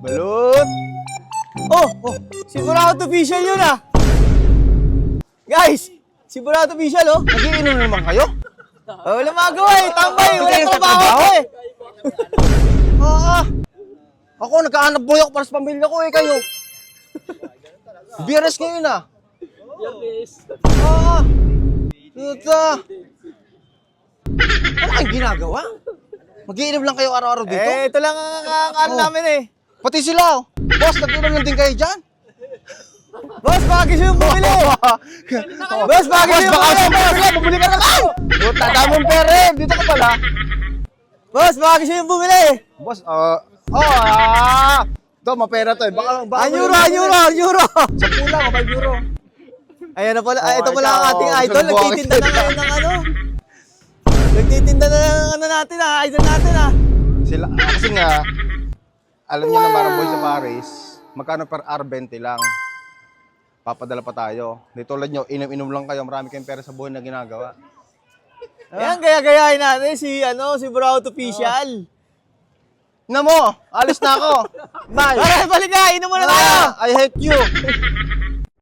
Balot! Oh, si Burato Official yun ah. Guys, si Burato Official oh. Nagiinom na naman kayo? Wala magawa eh, tambay. Wala Hindi kayo trabaho nagtatrabaho? eh. Ako, nagkahanap buhay ako para sa pamilya ko eh, kayo. Biyernes ngayon ah. Tuta. Ano kayong ginagawa? Mag-iinom lang kayo araw-araw dito? Eh, ito lang ang ano namin eh. Pati sila oh. Boss, nag-inom lang din kayo dyan? Boss, baka gusto yung bumili. Boss, baka gusto yung bumili. Bumili ka naman! Puta, damong pere! Dito ka pala. Boss, baka gusto yung bumili. Boss, ito, mapera to eh. Baka Euro. 10 lang, 5 euro. Ayan na pala, ito Oh, pala ang ikaw, ating idol. gusto mo Nagtitinda na ngayon ng ano. Nagtitinda na ng ano natin ah, idol natin ah. Sila, kasi nga, alam niyo naman ang boy sa Paris, magkano per hour 20 lang. Papadala pa tayo. Di tulad nyo, inom-inom lang kayo, marami kayong pera sa buhay na ginagawa. Ayan, gaya-gayahin natin si Burato Official. Na mo, alis na ako. Bye. Balik na, inom muna tayo. I hate you.